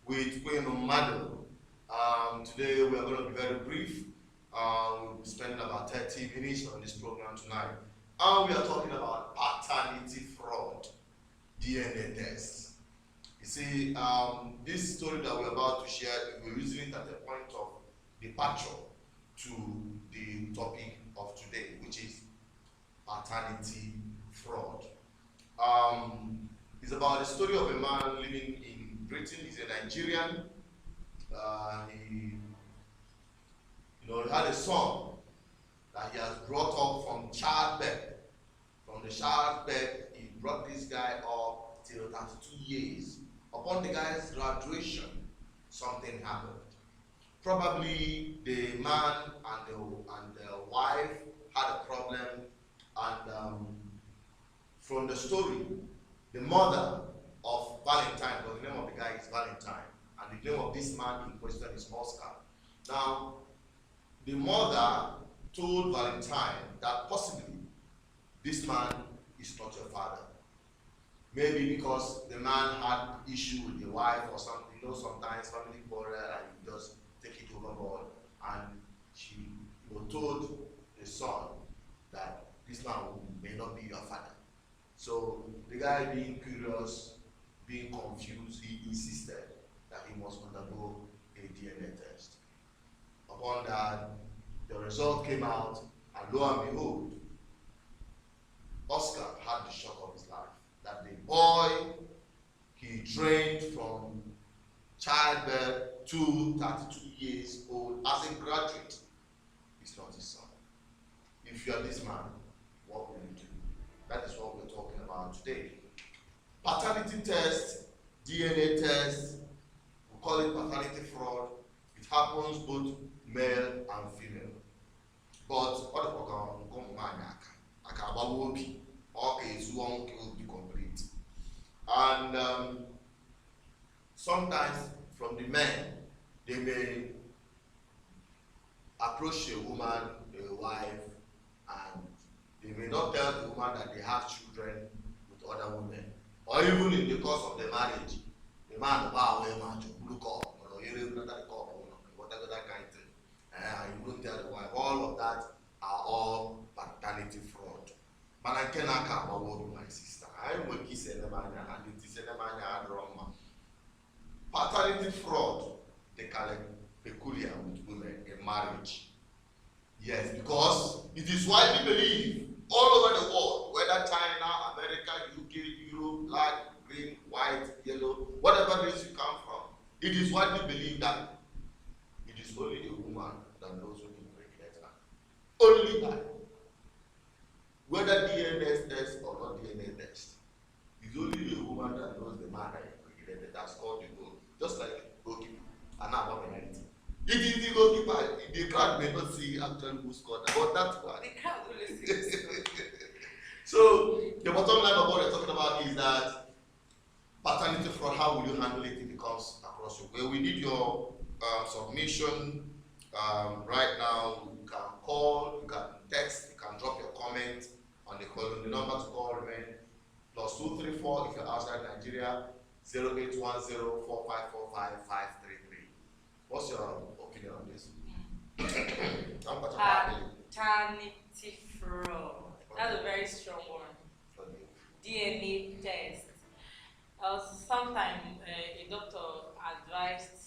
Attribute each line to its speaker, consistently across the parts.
Speaker 1: with Queen Mado. Today we are going to be very brief. We'll be spending about 30 minutes on this program tonight. And we are talking about paternity fraud, DNA tests. You see, this story that we're about to share, we're using it as a point of departure to the topic of today, which is paternity fraud. It's about the story of a man living in Britain. He's a Nigerian. He had a son that he has brought up from childbirth. From the childbirth, he brought this guy up till 32 years. Upon the guy's graduation, something happened. Probably the man and the wife had a problem, and from the story, the mother of Valentine, because the name of the guy is Valentine, and the name of this man in question is Oscar. Now, the mother told Valentine that possibly this man is not your father. Maybe because the man had issue with the wife or something. Sometimes family quarrel and you just take it overboard. And she told the son that this man may not be your father. So the guy, being curious, being confused, he insisted that he must undergo a DNA test. Upon that, the result came out, and lo and behold, Oscar had the shock of his life. That the boy he trained from childbirth to 32 years old as a graduate is not his son. If you are this man, what will you do? That is what we're talking about today. Paternity test, DNA test, we call it paternity fraud. It happens both male and female. But what the complete. And sometimes from the men, they may approach a woman, a wife, and they may not tell the woman that they have children with other women. Or even in the course of the marriage, the man look up, whatever that kind of thing. And you don't tell the wife. All of that are all paternity fraud. But I cannot come about my sister. I am a kiss and it is a drama. Paternity fraud, they call it peculiar with women in marriage. Yes, because it is widely believed all over the world, whether China, America, UK, Europe, black, green, white, yellow, whatever race you come from, it is widely believed that it is only a woman that knows who to impregnate her. Only that. Whether DNA test or not DNA test, it's only a woman that knows the man that impregnated that's called the goal. Just like goalkeeper, and not about penalty. It is the goalkeeper. The crowd may not see actually who scored, but that's why. The crowd will see. So the bottom line of what we're talking about is that paternity fraud. How will you handle it if it comes across you? Well, we need your submission right now. You can call, you can text, you can drop your comment on the call. The number to call remain +234 if you're outside Nigeria, 0810-4545-533. What's your opinion on this?
Speaker 2: Paternity fraud. That's a very strong one. DNA test. Sometime a doctor advised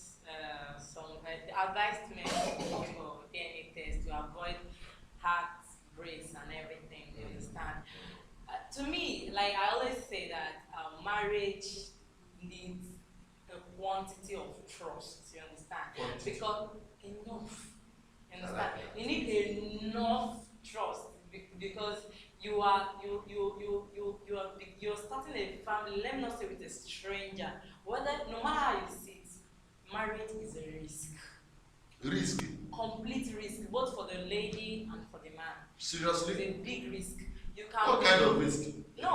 Speaker 2: me for DNA test to avoid heart breaks and everything. You understand? To me, like I always say that marriage needs a quantity of trust. You understand? Because enough. You understand? You need enough trust because you're starting a family. Let me not say with a stranger. No matter how you see it, marriage is a risk.
Speaker 1: Risk.
Speaker 2: Complete risk, both for the lady and for the man.
Speaker 1: Seriously?
Speaker 2: It's a big risk. You can.
Speaker 1: What kind of risk?
Speaker 2: No,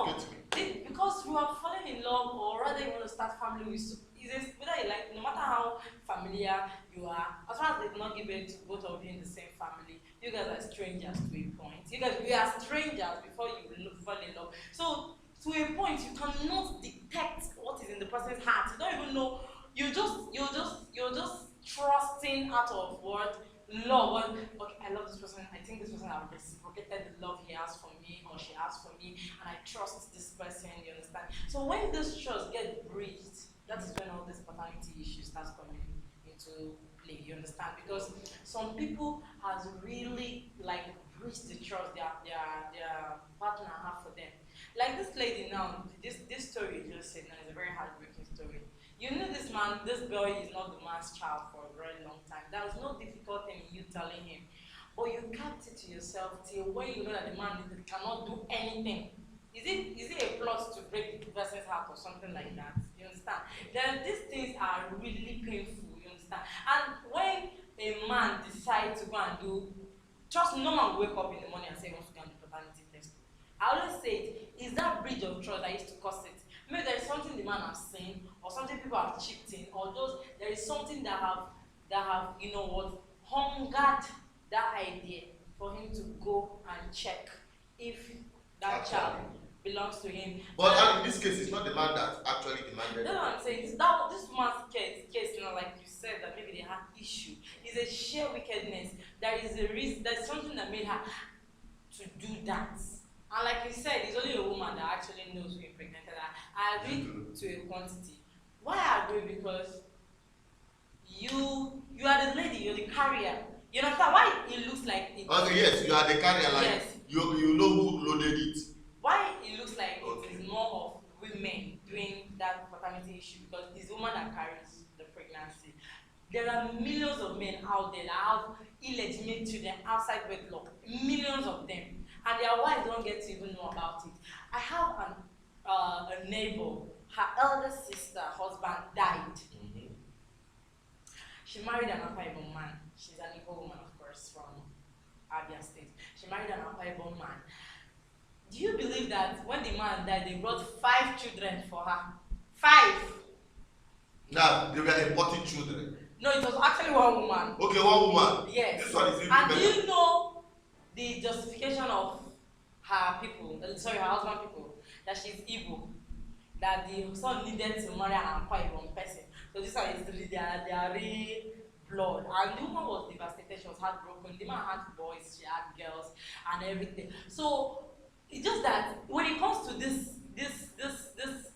Speaker 2: because you are falling in love, or rather you want to start family with. Whether you like, no matter how familiar you are, as far as they do not give it to both of you in the same family, you guys are strangers to a point. We are strangers before you fall in love. So to a point, you cannot detect what is in the person's heart. You don't even know you're just trusting out of what love. What, okay, I love this person. I think this person has reciprocated the love he has for me or she has for me, and I trust this person. You understand? So when this trust gets breached, that is when all this paternity issues starts coming into play. You understand? Because some people has really like breached the trust their partner have for them. Like this lady now, this story you just said now is a very heartbreaking story. You knew this man, this boy is not the man's child for a very long time. There was no difficult thing in you telling him. But you kept it to yourself till when you know that the man cannot do anything. Is it a plot to break the person's heart or something like that? You understand? Then these things are really painful, you understand? And when a man decides to go and do, trust me, no man will wake up in the morning and say he wants to go and do paternity test. I always say, is that bridge of trust that used to cause it? Maybe there is something the man has seen, or something people have chipped in, or those there is something that have you know what hungered that idea for him to go and check if that child belongs to him.
Speaker 1: But in this case, it's not the man that actually demanded.
Speaker 2: That's what I'm saying. This man's case, you know, like you said, that maybe they had issue. It's a sheer wickedness. There is a reason. There's something that made her to do that. And like you said, it's only a woman that actually knows who impregnated her. I agree to a quantity. Why I agree? Because you are the lady, you're the carrier. You understand why it looks like it?
Speaker 1: Okay, yes, you are the carrier. Like yes. You know who loaded it.
Speaker 2: Why it looks like it is more of women doing that paternity issue, because it's the woman that carries the pregnancy. There are millions of men out there that have illegitimate children outside wedlock. Millions of them. And their wives don't get to even know about it. I have a neighbor, her elder sister, husband died. Mm-hmm. She married an Akwa man. She's an Igbo woman, of course, from Abia State. She married an Akwa man. Do you believe that when the man died, they brought 5 children for her? 5!
Speaker 1: Now, they were importing children.
Speaker 2: No, it was actually one woman.
Speaker 1: Okay, one woman.
Speaker 2: Yes.
Speaker 1: This one is even
Speaker 2: and
Speaker 1: better.
Speaker 2: Do you know the justification of her people, her husband people, that she's Igbo, that the son needed to marry an Akwa Ibom person. So this one is really their real blood. And the woman was devastated, she was heartbroken. The man had boys, she had girls, and everything. So it's just that when it comes to this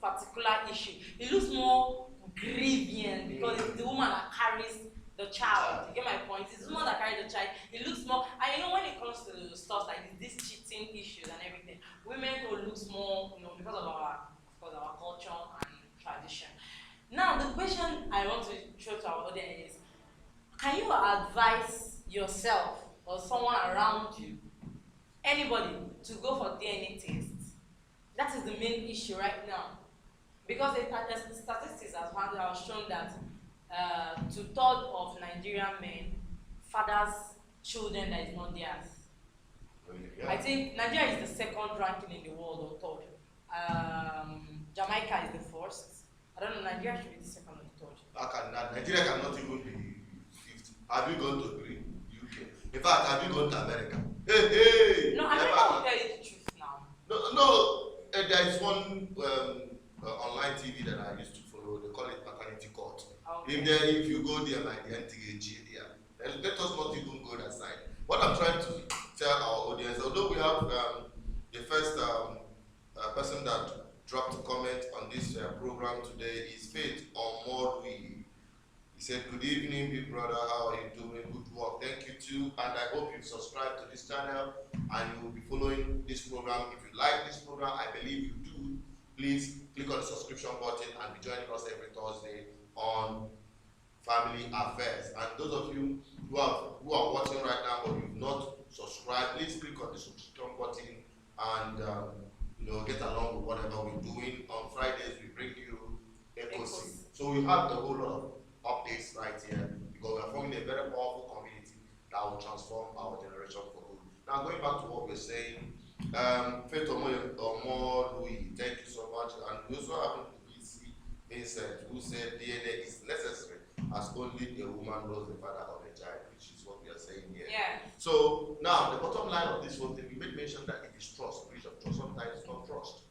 Speaker 2: particular issue, it looks more grieving because it's the woman that carries the child. You get my point? It's the woman that carries the child. It looks more, and you know when it comes to stuff like this cheating issues and everything, women will look more, you know, because of our culture and tradition. Now the question I want to throw to our audience is, can you advise yourself or someone around you, anybody, to go for DNA tests? That is the main issue right now. Because the statistics has shown that 2/3 of Nigerian men fathers children that is not theirs. Yeah. I think Nigeria is the 2nd ranking in the world, or 3rd. Jamaica is the 1st. I don't know, Nigeria should be the 2nd or 3rd.
Speaker 1: Nigeria cannot even be 5th. Have you gone to UK? In fact, have you gone to America? Hey!
Speaker 2: No, America will tell you the truth now.
Speaker 1: No. There is one online TV that I used to follow. They call it Paternity Court. Okay. If you go there, like the NTAG there, let us not even go that side. What I'm trying to tell our audience, although we have the first person that dropped a comment on this program today is Faith Omorui. He said, "Good evening, big brother. How are you doing? Good work. Thank you too. And I hope you subscribe to this channel and you will be following this program. If you like this program, I believe you do. Please click on the subscription button and be joining us every Thursday on Family Affairs. And those of you who are watching right now but you've not subscribed, please click on the subscription button and get along with whatever we're doing. On Fridays, we bring you Ecosi. So we have a whole lot of updates right here because we are forming a very powerful community that will transform our generation for good. Now, going back to what we're saying, Faith Omorui, thank you so much. And we also have Vincent, who said DNA is necessary as only a woman knows the father of a child, which is what we are saying here.
Speaker 2: Yeah.
Speaker 1: So now the bottom line of this whole thing, we made mention that it is trust, breach of trust. Sometimes it's not trust.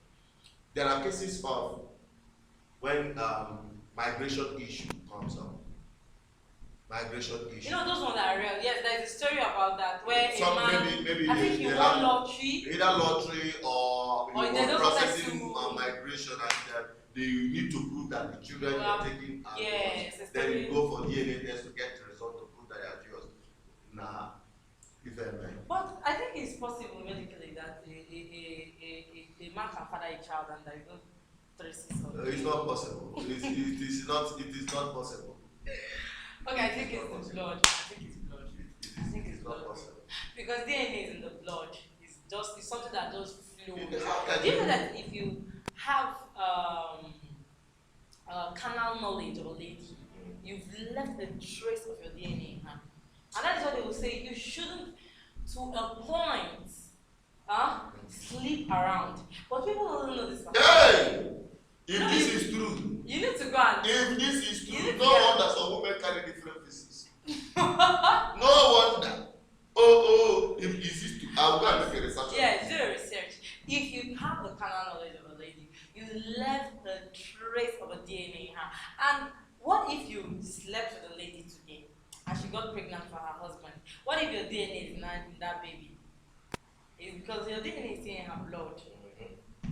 Speaker 1: There are cases of when migration issue migration issue.
Speaker 2: You know, those ones are real. Yes, there's a story about that where
Speaker 1: Some,
Speaker 2: a man,
Speaker 1: maybe
Speaker 2: I think he won lottery.
Speaker 1: Either lottery or you
Speaker 2: they
Speaker 1: processing migration, and they need to prove that the children are taking
Speaker 2: yes,
Speaker 1: then you go for DNA test to get the result to prove that they are yours. Nah, if
Speaker 2: but I think it's possible medically that a man can father a child and there is no traces of
Speaker 1: it's not possible. It is not possible.
Speaker 2: Okay, I think it's the blood. I think it's
Speaker 1: not
Speaker 2: blood.
Speaker 1: possible.
Speaker 2: Because DNA is in the blood. It's something that just flows. Do you know that if you have carnal knowledge of a lady, you've left a trace of your DNA in her. And that is what they will say. You shouldn't, to a point, sleep around. But people don't know this.
Speaker 1: Hey! If this is true,
Speaker 2: you need to go and.
Speaker 1: If this is true, no wonder some women carry different faces. No wonder. If this is true, I'll go and make a research.
Speaker 2: Yeah, do a research. If you have the carnal knowledge of a lady, you left a trace of a DNA in her. And what if you slept with a lady today and she got pregnant for her husband? What if your DNA is not in that baby? It's because your DNA is still in her blood.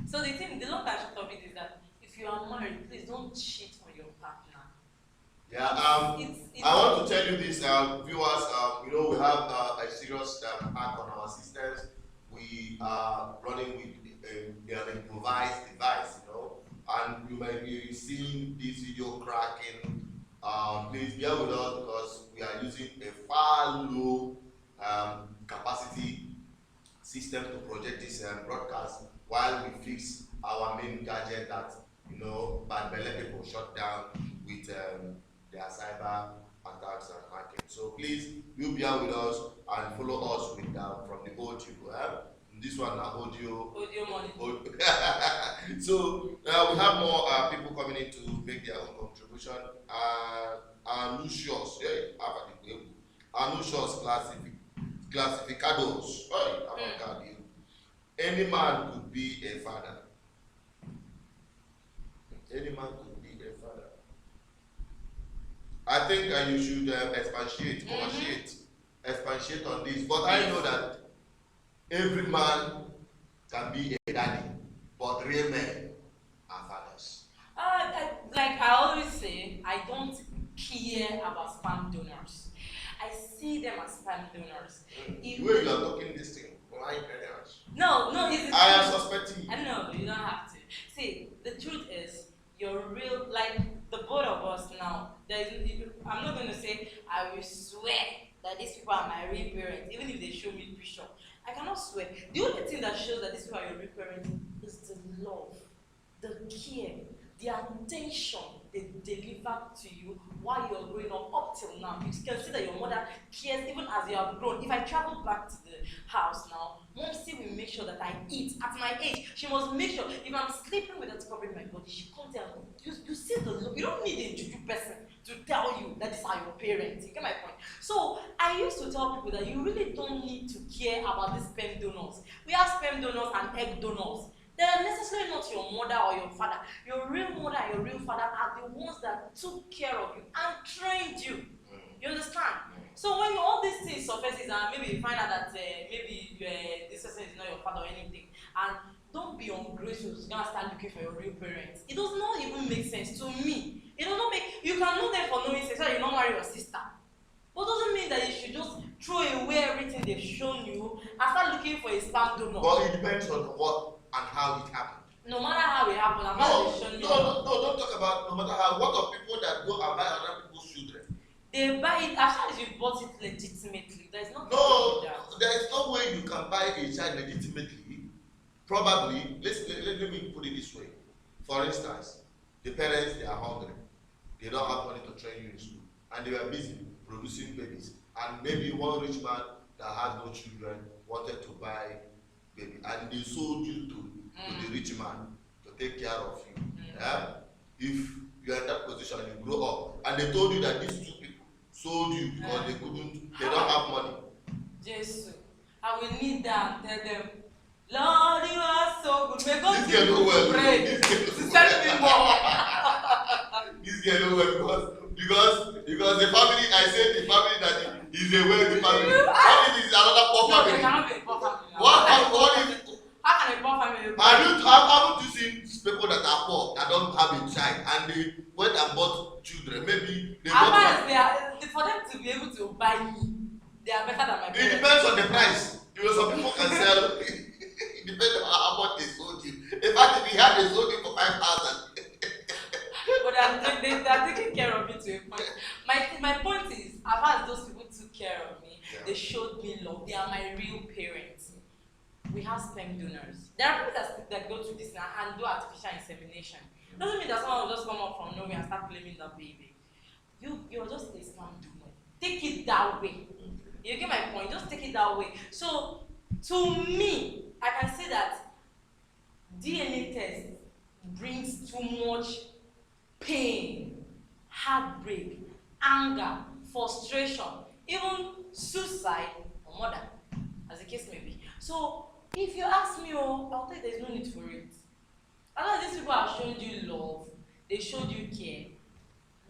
Speaker 2: So the long and short of it is that if you are married, please don't cheat on your partner.
Speaker 1: Yeah, I want to tell you this, viewers. We have a serious hack on our systems. We are running with an improvised device, and you might be seeing this video cracking. Please bear with us because we are using a far low capacity system to project this broadcast while we fix our main gadget that bad belly people shut down with their cyber attacks and hacking. So please do bear with us and follow us with from the audio. This one audio
Speaker 2: money.
Speaker 1: So we have more people coming in to make their own contribution. Anuncios, classificados. Any man could be a father. Any man could be a father. I think you should expatiate on this. But I know that every man can be a daddy, but real men are fathers.
Speaker 2: Like I always say, I don't care about sperm donors. I see them as sperm donors.
Speaker 1: Where you are talking this thing? Why parents?
Speaker 2: No,
Speaker 1: I am suspecting.
Speaker 2: I know, you don't have to. See, the truth is, you're real, like the both of us now. I'm not going to say, I will swear that these people are my real parents, even if they show me picture. I cannot swear. The only thing that shows that these people are your real parents is the love, the care, the attention they deliver to you while you're growing up till now. You can see that your mother cares even as you have grown. If I travel back to the house now, Mom still will make sure that I eat. At my age, she must make sure if I'm sleeping without covering my body, she comes there and you see the love. You don't need a juju person to tell you that these are your parents. You get my point? So I used to tell people that you really don't need to care about these sperm donors. We have sperm donors and egg donors. They are necessarily not your mother or your father. Your real mother and your real father are the ones that took care of you and trained you. You understand? So when all these things surfaces and maybe you find out that this person is not your father or anything, and don't be ungrateful to go and start looking for your real parents. It does not even make sense to me. It does not make, you can know them for knowing sex, so you don't marry your sister. But doesn't mean that you should just throw away everything they've shown you and start looking for a sperm donor.
Speaker 1: Well, it depends on what and how it happened.
Speaker 2: No matter how it happened, and how they've shown you.
Speaker 1: No, don't talk about no matter how. What of people that go and buy other people's children?
Speaker 2: They buy it as long as you bought it legitimately. There's nothing
Speaker 1: no, there is no way you can buy a child legitimately. Probably, let me put it this way. For instance, the parents, they are hungry. They don't have money to train you in school. And they were busy producing babies. And maybe one rich man that has no children wanted to buy baby. And they sold you to the rich man to take care of you. Yeah? If you are in that position, you grow up. And they told you that these two people sold you because they don't have money.
Speaker 2: Jesus, I will need that and tell them, Lord, you are so good. May God
Speaker 1: give you bread
Speaker 2: to send me more.
Speaker 1: This girl know well because Because the family, I said the family that is a wealthy family. What if it's another poor
Speaker 2: No,
Speaker 1: family?
Speaker 2: they cannot be a poor family.
Speaker 1: What if?
Speaker 2: How can a poor family be?
Speaker 1: Haven't you seen people that are poor that don't have a child and they went and bought children? Maybe they bought.
Speaker 2: They are, for them to be able to buy me, they are better than my parents.
Speaker 1: It depends on the price. You know, some people can sell. It depends on how much they sold you. In fact, if you had they sold you for 5,000.
Speaker 2: But they are taking care of me to a point. My point is, as far as those people took care of me, they showed me love. They are my real parents. We have sperm donors. There are people that go to this now and do artificial insemination. Doesn't mean that someone will just come up from nowhere and start claiming that baby. You're just a sperm donor. Take it that way. You get my point? Just take it that way. So, to me, I can say that DNA test brings too much pain, heartbreak, anger, frustration, even suicide or murder, as the case may be. So, if you ask me, I'll tell you there's no need for it. A lot of these people have shown you love, they showed you care.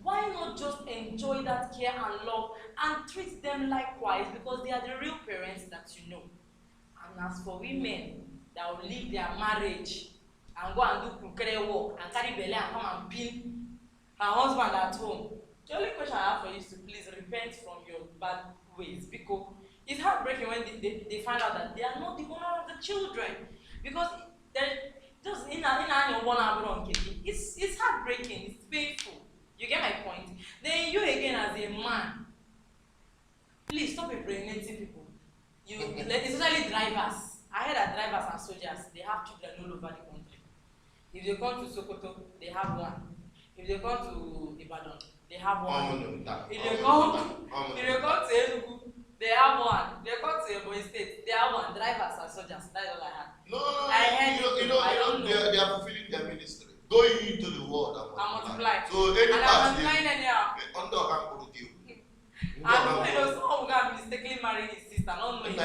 Speaker 2: Why not just enjoy that care and love and treat them likewise, because they are the real parents that you know. And as for women that will leave their marriage and go and do kukere work and carry belly and come and pin her husband at home, the only question I have for you is to please repent from your bad ways, because it's heartbreaking when they find out that they are not the owner of the children, because just it's heartbreaking, it's painful. You get my point? Then you again as a man, please stop impregnating people. Especially drivers. I heard that drivers and soldiers, they have children all over the country. If they come to Sokoto, they have one. If they come to Ibadan, they have one. If they come to Enugu, they have one. They come to Ebonyi State, they have one. Drivers and soldiers. That's all I have.
Speaker 1: No. They are fulfilling their ministry. Going into the world and multiply. So any part under Uncle deal.
Speaker 2: And someone who mistakenly married his sister, not knowing.
Speaker 1: A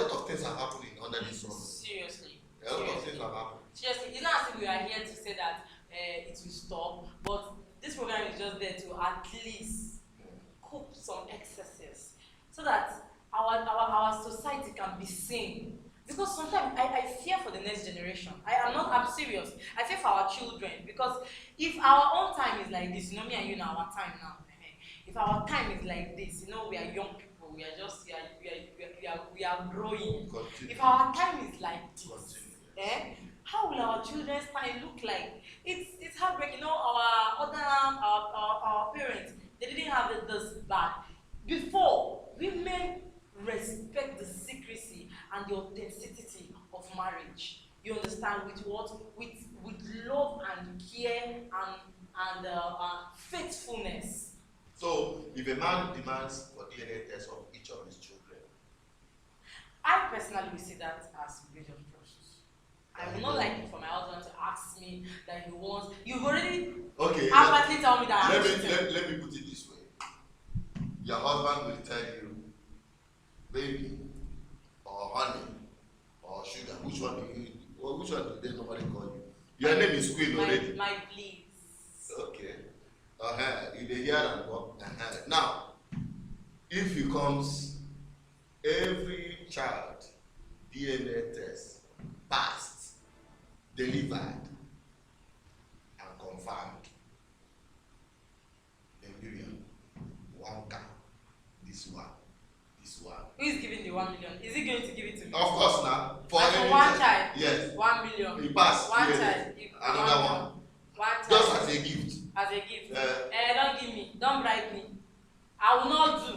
Speaker 1: lot of things are happening under this sun.
Speaker 2: Seriously.
Speaker 1: A lot of things are happening.
Speaker 2: Seriously, it's not as if we are here to say that it will stop, but this program is just there to at least cope some excesses, so that our society can be sane. Because sometimes I fear for the next generation. I'm serious. I fear for our children, because if our own time is like this, me and you know our time now. If our time is like this, we are young people. We are just we are growing. Continue. If our time is like this, how will our children's time look like? It's heartbreaking. Our parents, they didn't have it this bad. Before, women respect the secrecy and the authenticity of marriage. You understand? With what? With love and care and faithfulness.
Speaker 1: So, if a man demands for DNA tests of each of his children,
Speaker 2: I personally will see that as breach of trust. I would not like it for my husband to ask me that he wants. You've already outwardly told me that.
Speaker 1: Let me put it this way. Your husband will tell you, baby, or honey, or sugar. Which one do they normally call you? Your name is Queen already.
Speaker 2: My please.
Speaker 1: Okay. You dey hear and work. Now, if he comes, every child DNA test passed, delivered, and confirmed. Then million, 1 car, this one.
Speaker 2: Who is giving the 1 million? Is he going to give it to me?
Speaker 1: Of course now.
Speaker 2: For one child.
Speaker 1: Yes.
Speaker 2: 1 million.
Speaker 1: He passed.
Speaker 2: One child.
Speaker 1: Another one.
Speaker 2: One child.
Speaker 1: Just as a gift.
Speaker 2: As a gift. Don't give me. Don't bribe me. I will not do.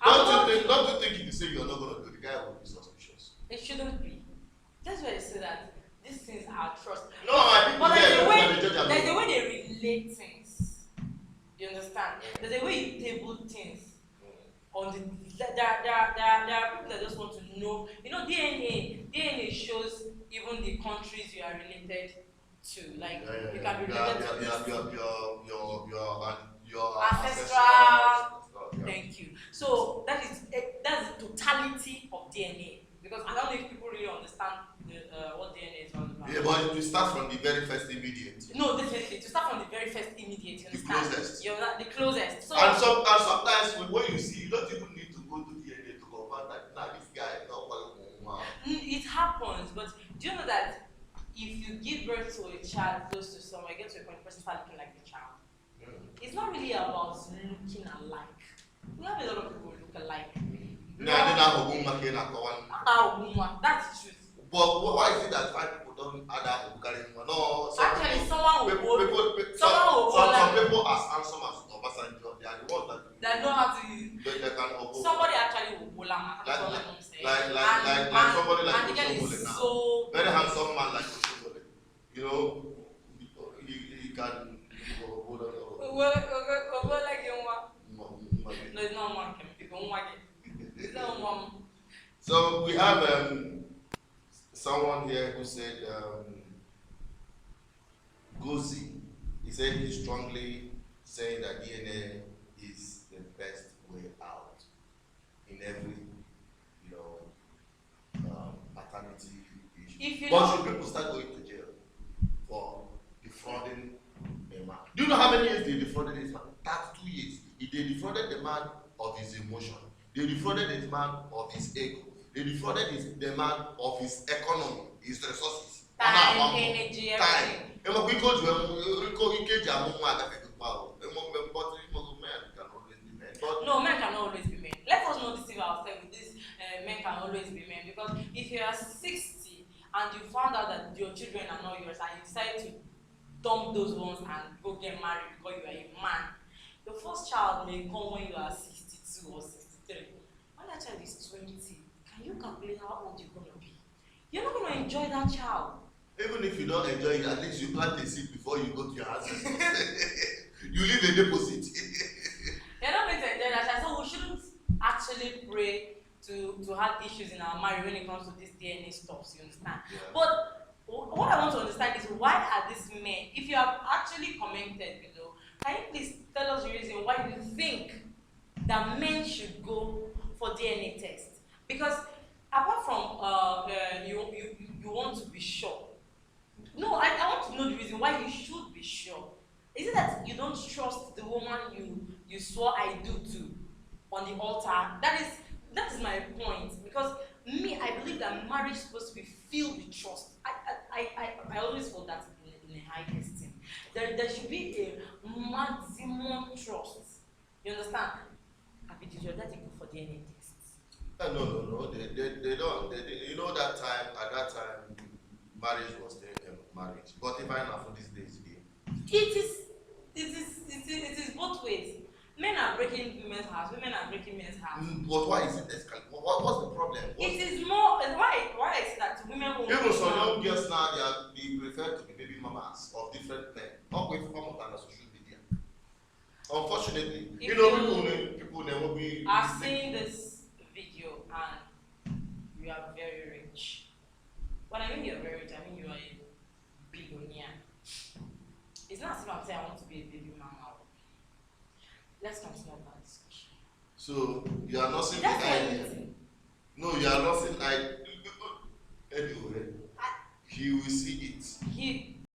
Speaker 1: Don't you think if you say you're not going to do, the guy will be suspicious?
Speaker 2: It shouldn't be. That's why they say that these things are trust.
Speaker 1: No, I think
Speaker 2: there's a way they relate things. You understand? There's a way you table things. On the there are people that just want to know. DNA shows even the countries you are related to. Like you can be related to your ancestral. Thank you. So that's the totality of DNA. Because I don't know if people really understand what DNA is all about.
Speaker 1: Yeah, but to start from the very first immediate.
Speaker 2: No, definitely. To start from the very first immediate, you
Speaker 1: The
Speaker 2: understand?
Speaker 1: closest.
Speaker 2: You're not the closest. So
Speaker 1: And sometimes when you see, you don't even need to go to DNA to confirm that now this guy is not well.
Speaker 2: it happens, but do you know that if you give birth to a child close to someone, you get to a point the person starts looking like the child. It's not really about looking alike. We have a lot of people who look alike. That's the truth.
Speaker 1: But why is it that five people don't add up no,
Speaker 2: actually
Speaker 1: people,
Speaker 2: someone will
Speaker 1: some people as handsome as Obasanjo, they are the ones
Speaker 2: that know how to
Speaker 1: they can oppose.
Speaker 2: somebody actually will pull them.
Speaker 1: Like somebody like
Speaker 2: and the girl is
Speaker 1: now.
Speaker 2: so
Speaker 1: Very handsome man like Oshobole. You know, he can
Speaker 2: no, it's not one. It's not one.
Speaker 1: So we have someone here who said Gozi. He said he's strongly saying that DNA is the best way out in every, paternity issue. But should people start going to jail for defrauding a man? Do you know how many years they defrauded this man? 32 years. They defrauded the man of his emotion. They defrauded the man of his ego. They defrauded the man of his economy, his resources.
Speaker 2: Time, energy, everything. No, men can always be men. Let us not deceive ourselves with this. Men can always be men, because if you are 60 and you found out that your children are not yours and you decide to dump those ones and go get married because you are a man, your first child may come when you are 62 or 63. When that child is 20, can you calculate how old you're going to be? You're not going to enjoy that child.
Speaker 1: Even if you don't enjoy it, at least you plant a seed before you go to your ancestors. You leave a deposit.
Speaker 2: You're not going to enjoy that child. So we shouldn't actually pray to have issues in our marriage when it comes to this DNA stuff, you understand?
Speaker 1: Yeah.
Speaker 2: But what I want to understand is, why are these men, if you have actually commented below, can you please tell us the reason why you think that men should go for DNA tests? Because apart from you want to be sure. No, I want to know the reason why you should be sure. Is it that you don't trust the woman you swore I do to on the altar? That is my point. Because me, I believe that marriage is supposed to be filled with trust. I always hold that in a high esteem. There should be a maximum trust. You understand? Did your daddy go for DNA tests?
Speaker 1: No. They don't. You know that time, at that time, marriage was still marriage. But if I know for these days,
Speaker 2: it is both ways. Men are breaking women's hearts, women are breaking men's hearts.
Speaker 1: But why is it escalating? What's the problem?
Speaker 2: It is more why I say that women will.
Speaker 1: Even some young girls now, they prefer to be baby mamas of different men. Not with come out on social media. Unfortunately, people never be.
Speaker 2: I've seen this video and you are very rich. When I mean you're very rich, I mean you are a billionaire. It's not as if I'm saying I want to be a baby mama. Let's continue that discussion.
Speaker 1: So you are not saying idea. No, you are not saying idea. Anyway, he will see it.
Speaker 2: He